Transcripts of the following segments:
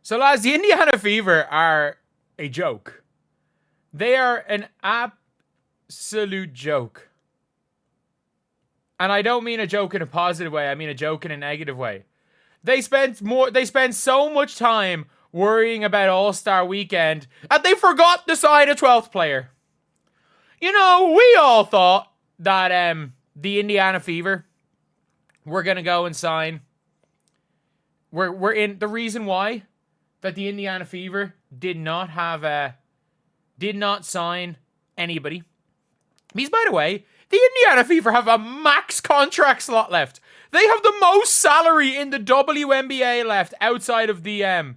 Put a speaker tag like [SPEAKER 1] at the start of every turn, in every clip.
[SPEAKER 1] So, lads, the Indiana Fever are a joke. They are an absolute joke. And I don't mean a joke in a positive way. I mean a joke in a negative way. They spent so much time worrying about All-Star Weekend and they forgot to sign a 12th player. You know, we all thought that the Indiana Fever were going to go and sign. We're in the reason why that the Indiana Fever did not sign anybody. Because, by the way, the Indiana Fever have a max contract slot left. They have the most salary in the WNBA left outside of the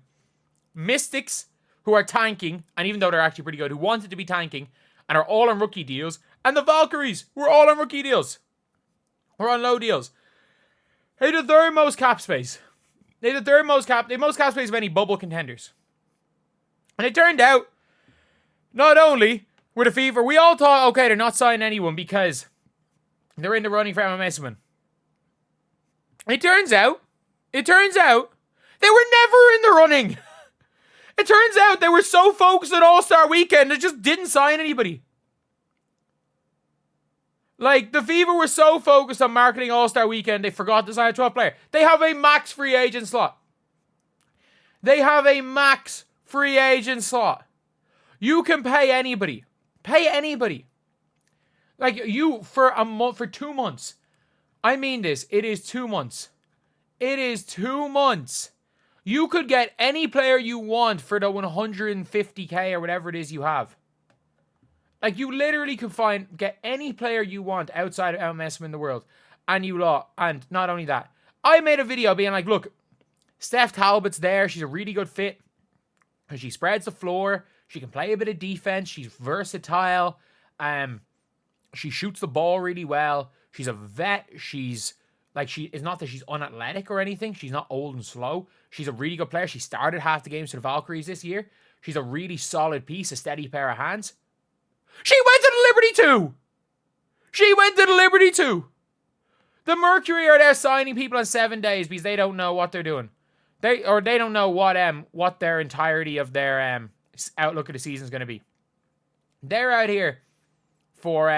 [SPEAKER 1] Mystics, who are tanking, and even though they're actually pretty good, who wanted to be tanking, and are all on rookie deals, and the Valkyries, who are all on rookie deals. We're on low deals. They had the third most cap space. They had the most cap space of any bubble contenders. And it turned out, not only were the Fever, we all thought, okay, they're not signing anyone because they're in the running for mismanagement. It turns out, they were never in the running. It turns out they were so focused on All-Star Weekend, they just didn't sign anybody. Like, the Fever were so focused on marketing All-Star Weekend, they forgot to sign a 12th player. They have a max free agent slot. You can pay anybody. Like, you, for a month, for 2 months. I mean this, it is 2 months. You could get any player you want for the 150k or whatever it is you have. Like, you literally can get any player you want outside of MSM in the world. And and not only that, I made a video being like, look, Steph Talbot's there. She's a really good fit. She spreads the floor. She can play a bit of defense. She's versatile. She shoots the ball really well. She's a vet. It's not that she's unathletic or anything. She's not old and slow. She's a really good player. She started half the games for the Valkyries this year. She's a really solid piece, a steady pair of hands. She went to the Liberty too. The Mercury are there signing people in 7 days because they don't know what they're doing. They don't know what their entirety of their outlook of the season is going to be. They're out here for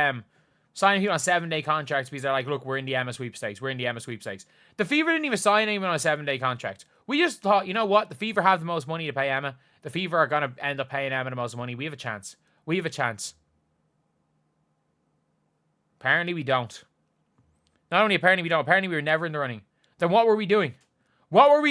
[SPEAKER 1] signing people on 7-day contracts because they're like, look, we're in the Emma sweepstakes. The Fever didn't even sign anyone on a 7-day contract. We just thought, you know what? The Fever have the most money to pay Emma. The Fever are going to end up paying Emma the most money. We have a chance. Apparently we don't. Not only apparently we don't, apparently we were never in the running. Then what were we doing? Why were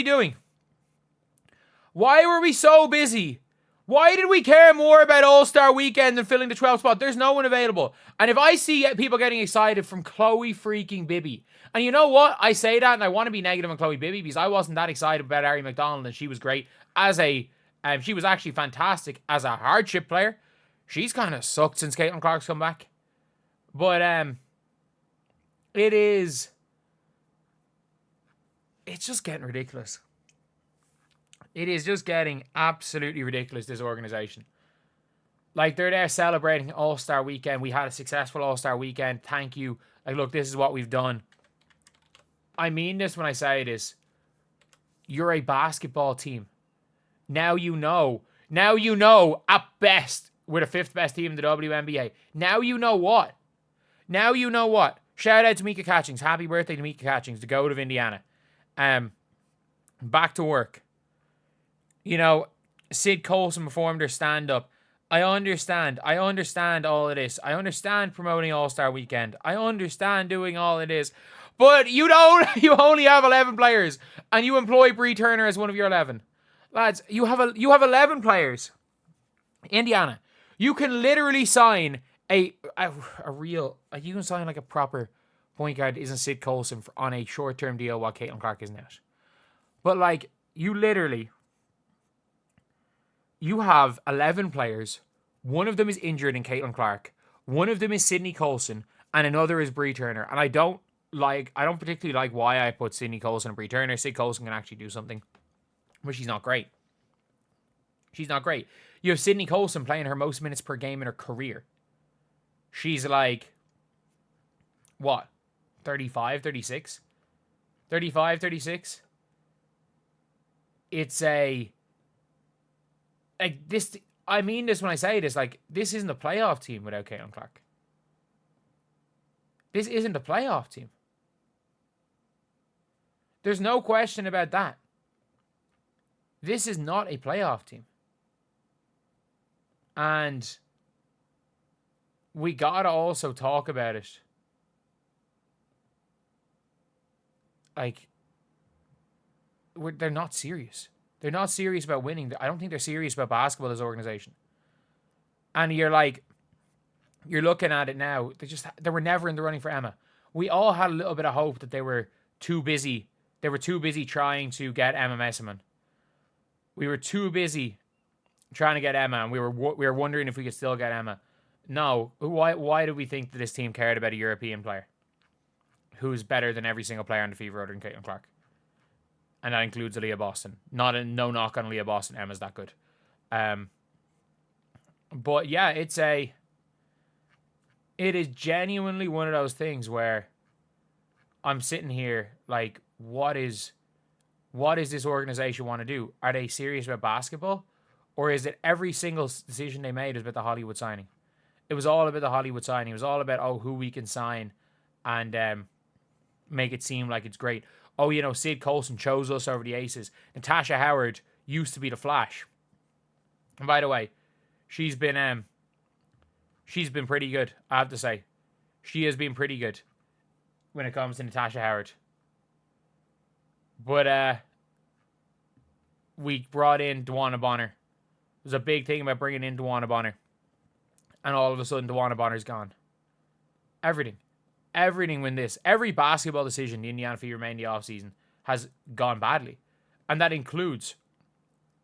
[SPEAKER 1] we so busy? Why did we care more about All-Star Weekend than filling the 12th spot? There's no one available. And if I see people getting excited from Chloe freaking Bibby, and you know what? I say that and I want to be negative on Chloe Bibby because I wasn't that excited about Ari McDonald and she was great she was actually fantastic as a hardship player. She's kind of sucked since Caitlin Clark's come back. But it's just getting ridiculous. It is just getting absolutely ridiculous, this organization. Like, they're there celebrating All-Star Weekend. We had a successful All-Star Weekend. Thank you. Like, look, this is what we've done. I mean this when I say this. You're a basketball team. Now you know, at best, we're the 5th best team in the WNBA. Now you know what? Shout out to Mika Catchings. Happy birthday to Mika Catchings, the GOAT of Indiana. Back to work. You know, Sid Colson performed her stand-up. I understand all of this. I understand promoting All-Star Weekend. I understand doing all of this. But you only have 11 players. And you employ Bree Turner as one of your 11. Lads, you have 11 players. Indiana. You can literally sign a real... you can sign like a proper point guard that isn't Sid Colson on a short-term deal while Caitlin Clark isn't out. But like, you have 11 players. One of them is injured in Caitlin Clark. One of them is Sydney Colson. And another is Bree Turner. And I don't particularly like why I put Sydney Colson and Bree Turner. Sid Colson can actually do something. But she's not great. You have Sydney Colson playing her most minutes per game in her career. She's like, what? 35, 36? 35, 36? It's a like this. I mean this when I say this. Like, this isn't a playoff team without Caitlin Clark. This isn't a playoff team. There's no question about that. This is not a playoff team. And we gotta also talk about it. Like, they're not serious. They're not serious about winning. I don't think they're serious about basketball as an organization. And you're looking at it now. They were never in the running for Emma. We all had a little bit of hope that they were too busy. They were too busy trying to get Emma Messiman. We were too busy trying to get Emma, and we were wondering if we could still get Emma. No. Why do we think that this team cared about a European player who's better than every single player on the Fever other than Caitlin Clark? And that includes Aaliyah Boston. No knock on Aaliyah Boston. Emma's that good. But yeah, it is genuinely one of those things where I'm sitting here like, what does this organization want to do? Are they serious about basketball? Or is it every single decision they made was about the Hollywood signing? It was all about the Hollywood signing. It was all about, who we can sign and make it seem like it's great. Sid Colson chose us over the Aces. Natasha Howard used to be the Flash. And by the way, she's been pretty good, I have to say. She has been pretty good when it comes to Natasha Howard. But we brought in Dwana Bonner. It was a big thing about bringing in Dwana Bonner. And all of a sudden, Dwana Bonner's gone. Everything with this. Every basketball decision the Indiana Fever made in the offseason has gone badly. And that includes,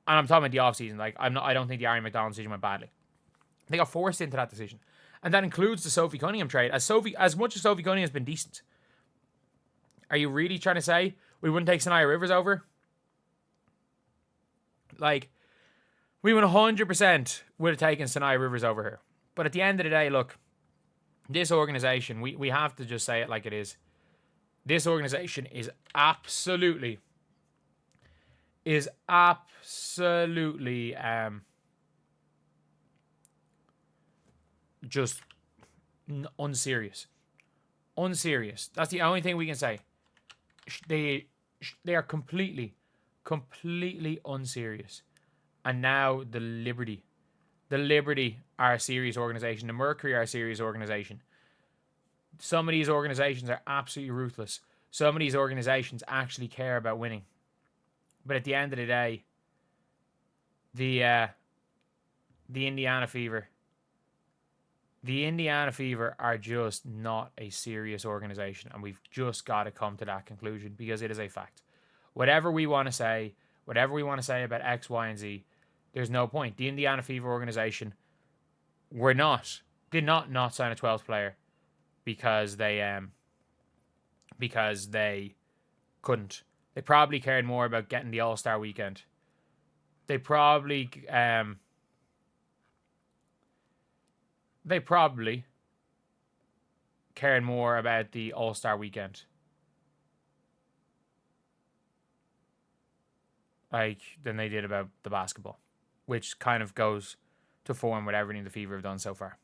[SPEAKER 1] and I'm talking about the offseason, like, I don't think the Aaron McDonald decision went badly. They got forced into that decision. And that includes the Sophie Cunningham trade. As much as Sophie Cunningham has been decent, are you really trying to say we wouldn't take Sanaya Rivers over? Like, we 100% would have taken Sanaya Rivers over her. But at the end of the day, look, this organization, we have to just say it like it is. This organization is absolutely just unserious. Unserious. That's the only thing we can say. They are completely unserious. And now the Liberty are a serious organization. The Mercury are a serious organization. Some of these organizations are absolutely ruthless. Some of these organizations actually care about winning. But at the end of the day, the Indiana Fever are just not a serious organization, and we've just got to come to that conclusion because it is a fact. Whatever we want to say about X, Y, and Z, there's no point. The Indiana Fever organization did not sign a 12th player because they couldn't. They probably cared more about getting the All-Star weekend. They probably cared more about the All-Star weekend. Than they did about the basketball, which kind of goes to form with everything the Fever have done so far.